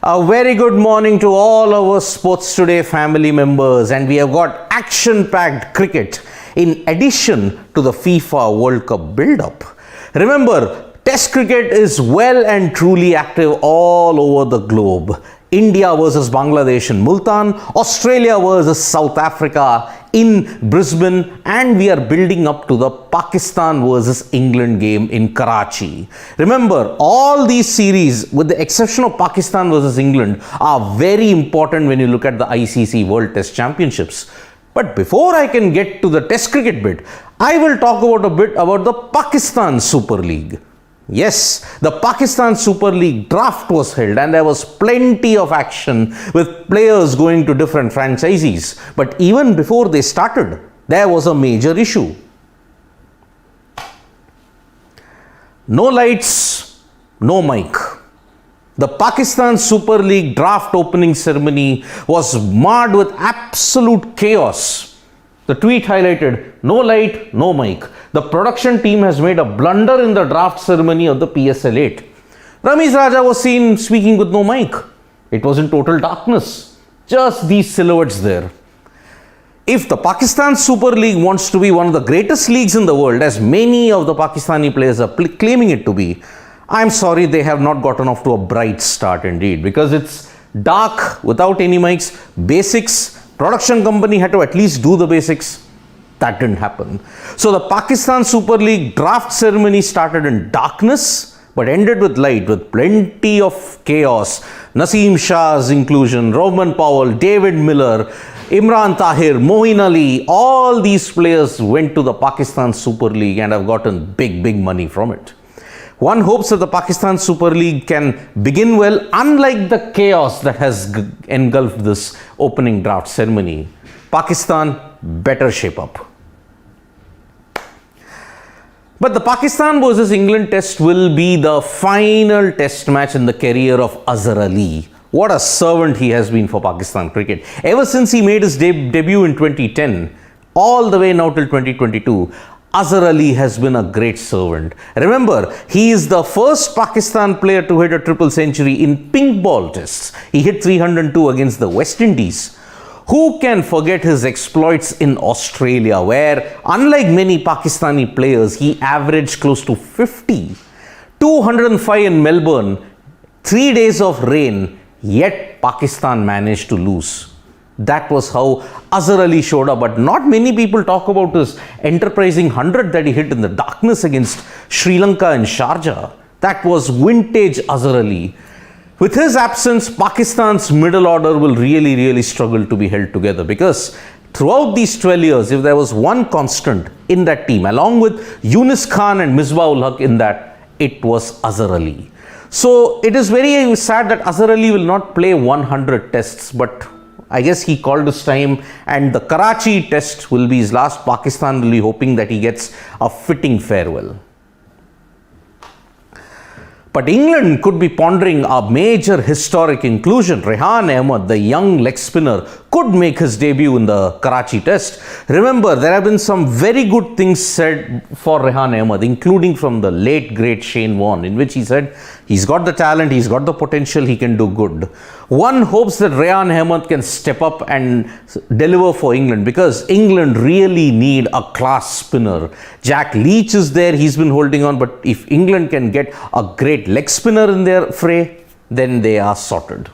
A very good morning to all our Sports Today family members, and we have got action-packed cricket in addition to the FIFA World Cup build-up. Remember, Test cricket is well and truly active all over the globe. India versus Bangladesh in Multan, Australia versus South Africa in Brisbane, and we are building up to the Pakistan versus England game in Karachi. Remember, all these series, with the exception of Pakistan versus England, are very important when you look at the ICC World Test Championships. But before I can get to the Test cricket bit, I will talk about a bit about the Pakistan Super League. Yes, the Pakistan Super League draft was held and there was plenty of action with players going to different franchises. But even before they started, there was a major issue. No lights, no mic. The Pakistan Super League draft opening ceremony was marred with absolute chaos. The tweet highlighted, no light, no mic. The production team has made a blunder in the draft ceremony of the PSL 8. Ramiz Raja was seen speaking with no mic. It was in total darkness. Just these silhouettes there. If the Pakistan Super League wants to be one of the greatest leagues in the world, as many of the Pakistani players are claiming it to be, I'm sorry they have not gotten off to a bright start indeed, because it's dark, without any mics, basics. Production company had to at least do the basics. That didn't happen. So the Pakistan Super League draft ceremony started in darkness but ended with light, with plenty of chaos. Naseem Shah's inclusion, Roman Powell, David Miller, Imran Tahir, Moeen Ali, all these players went to the Pakistan Super League and have gotten big money from it. One hopes that the Pakistan Super League can begin well, unlike the chaos that has engulfed this opening draft ceremony. Pakistan better shape up. But the Pakistan versus England test will be the final test match in the career of Azhar Ali. What a servant he has been for Pakistan cricket. Ever since he made his debut in 2010, all the way now till 2022, Azhar Ali has been a great servant. Remember, he is the first Pakistan player to hit a triple century in pink ball tests. He hit 302 against the West Indies. Who can forget his exploits in Australia, where, unlike many Pakistani players, he averaged close to 50. 205 in Melbourne, 3 days of rain, yet Pakistan managed to lose. That was how Azhar Ali showed up, but not many people talk about his enterprising 100 that he hit in the darkness against Sri Lanka and Sharjah. That was vintage Azhar Ali. With his absence, Pakistan's middle order will really struggle to be held together, because throughout these 12 years, if there was one constant in that team, along with Yunus Khan and Misbah-ul Haq in that, it was Azhar Ali. So it is very sad that Azhar Ali will not play 100 tests, but I guess he called his time, and the Karachi test will be his last. Pakistan will be hoping that he gets a fitting farewell. But England could be pondering a major historic inclusion. Rehan Ahmed, the young leg spinner, could make his debut in the Karachi test. Remember, there have been some very good things said for Rehan Ahmed, including from the late great Shane Warne, in which he said he's got the talent, he's got the potential, he can do good. One hopes that Rehan Ahmed can step up and deliver for England, because England really need a class spinner. Jack Leach is there, he's been holding on, but if England can get a great leg spinner in their fray, then they are sorted.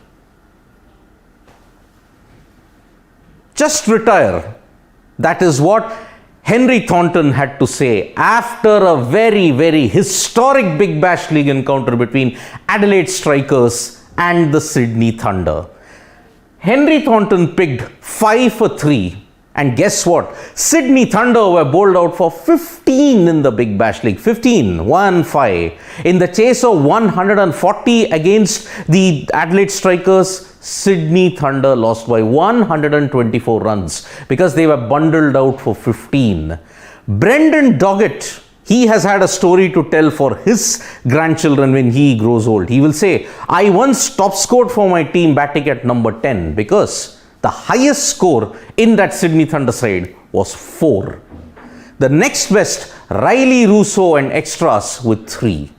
Just retire. That is what Henry Thornton had to say after a very historic Big Bash League encounter between Adelaide Strikers and the Sydney Thunder. Henry Thornton picked 5 for 3. And guess what? Sydney Thunder were bowled out for 15 in the Big Bash League. 1-5. In the chase of 140 against the Adelaide Strikers, Sydney Thunder lost by 124 runs because they were bundled out for 15. Brendan Doggett, he has had a story to tell for his grandchildren when he grows old. He will say, I once top scored for my team batting at number 10 because the highest score in that Sydney Thunder side was 4. The next best, Riley Russo and extras with 3.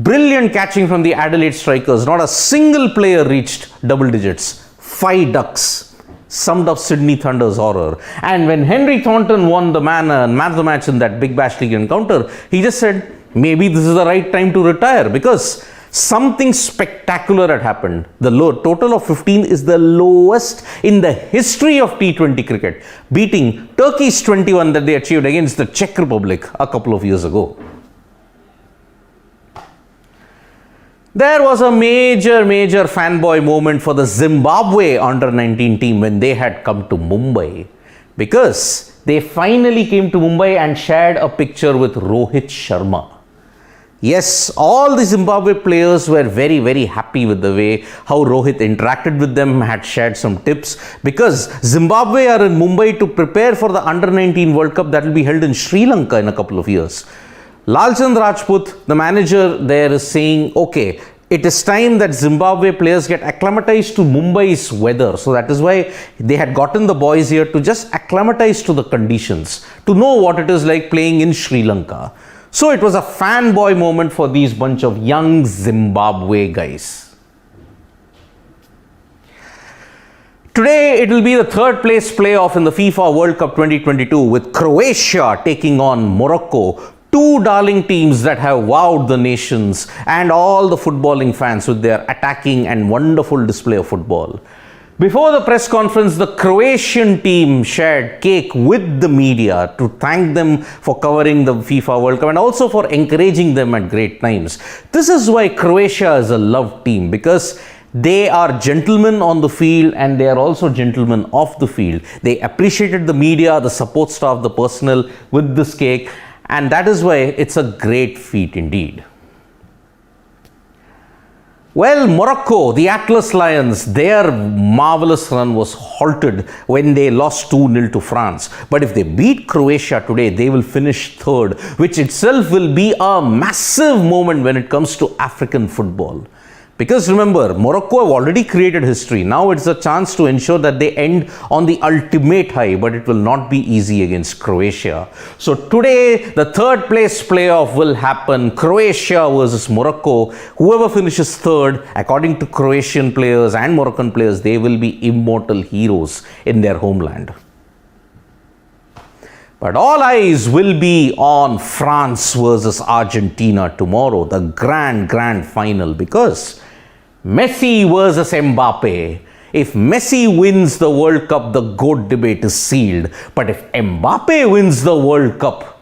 Brilliant catching from the Adelaide strikers. Not a single player reached double digits. 5 ducks. Summed up Sydney Thunder's horror. And when Henry Thornton won the man of the match in that Big Bash League encounter, he just said, maybe this is the right time to retire, because something spectacular had happened. The total of 15 is the lowest in the history of T20 cricket, beating Turkey's 21 that they achieved against the Czech Republic a couple of years ago. There was a major fanboy moment for the Zimbabwe under-19 team when they had come to Mumbai, because they finally came to Mumbai and shared a picture with Rohit Sharma. Yes, all the Zimbabwe players were very happy with the way how Rohit interacted with them, had shared some tips, because Zimbabwe are in Mumbai to prepare for the under-19 World Cup that will be held in Sri Lanka in a couple of years. Lalchand Rajput, the manager there, is saying, okay, it is time that Zimbabwe players get acclimatized to Mumbai's weather. So that is why they had gotten the boys here to just acclimatize to the conditions, to know what it is like playing in Sri Lanka. So it was a fanboy moment for these bunch of young Zimbabwe guys. Today it will be the third place playoff in the FIFA World Cup 2022 with Croatia taking on Morocco. Two darling teams that have wowed the nations and all the footballing fans with their attacking and wonderful display of football. Before the press conference, the Croatian team shared cake with the media to thank them for covering the FIFA World Cup and also for encouraging them at great times. This is why Croatia is a loved team, because they are gentlemen on the field and they are also gentlemen off the field. They appreciated the media, the support staff, the personnel with this cake, and that is why it's a great feat indeed. Well, Morocco, the Atlas Lions, their marvelous run was halted when they lost 2-0 to France. But if they beat Croatia today, they will finish third, which itself will be a massive moment when it comes to African football. Because remember, Morocco have already created history. Now it's a chance to ensure that they end on the ultimate high, but it will not be easy against Croatia. So today, the third place playoff will happen. Croatia versus Morocco. Whoever finishes third, according to Croatian players and Moroccan players, they will be immortal heroes in their homeland. But all eyes will be on France versus Argentina tomorrow, the grand final, because Messi versus Mbappe. If Messi wins the World Cup, the GOAT debate is sealed. But if Mbappe wins the World Cup,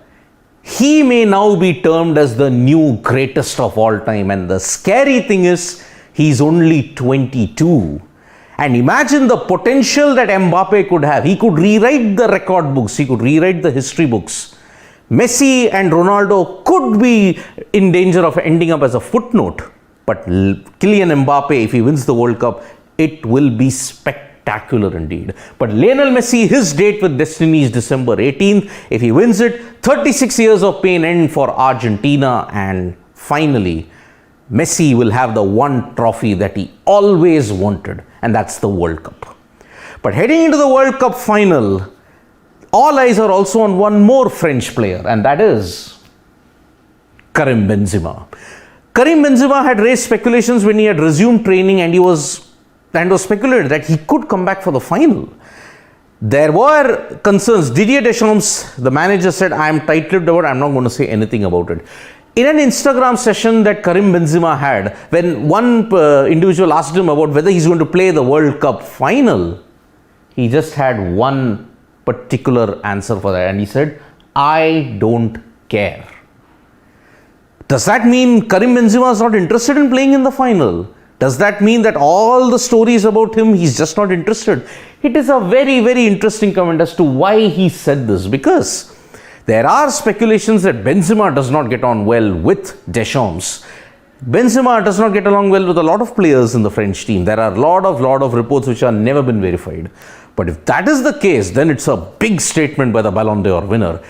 he may now be termed as the new greatest of all time. And the scary thing is, he's only 22. And imagine the potential that Mbappe could have. He could rewrite the record books. He could rewrite the history books. Messi and Ronaldo could be in danger of ending up as a footnote. But Kylian Mbappe, if he wins the World Cup, it will be spectacular indeed. But Lionel Messi, his date with destiny is December 18th. If he wins it, 36 years of pain end for Argentina. And finally, Messi will have the one trophy that he always wanted, and that's the World Cup. But heading into the World Cup final, all eyes are also on one more French player, and that is Karim Benzema. Karim Benzema had raised speculations when he had resumed training, and was speculated that he could come back for the final. There were concerns. Didier Deschamps, the manager, said, I am tight-lipped about it, I am not going to say anything about it. In an Instagram session that Karim Benzema had, when one individual asked him about whether he's going to play the World Cup final, he just had one particular answer for that, and he said, I don't care. Does that mean Karim Benzema is not interested in playing in the final? Does that mean that all the stories about him, he's just not interested? It is a very interesting comment as to why he said this, because there are speculations that Benzema does not get on well with Deschamps. Benzema does not get along well with a lot of players in the French team. There are a lot of reports which have never been verified. But if that is the case, then it's a big statement by the Ballon d'Or winner.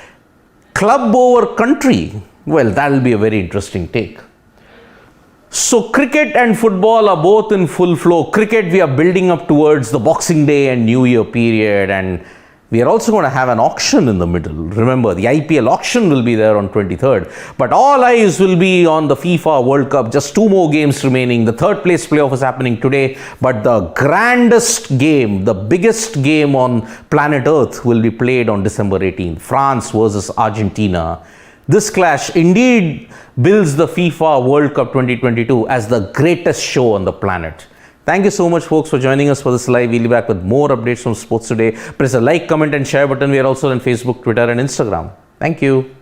Club over country. Well, that will be a very interesting take. So cricket and football are both in full flow. Cricket, we are building up towards the Boxing Day and New Year period, and We are also going to have an auction in the middle. Remember, the IPL auction will be there on 23rd. But all eyes will be on the FIFA World Cup. Just 2 more games remaining. The third place playoff is happening today. But the grandest game, the biggest game on planet Earth will be played on December 18th. France versus Argentina. This clash indeed bills the FIFA World Cup 2022 as the greatest show on the planet. Thank you so much, folks, for joining us for this live. We'll be back with more updates from sports today. Press the like, comment and share button. We are also on Facebook, Twitter and Instagram. Thank you.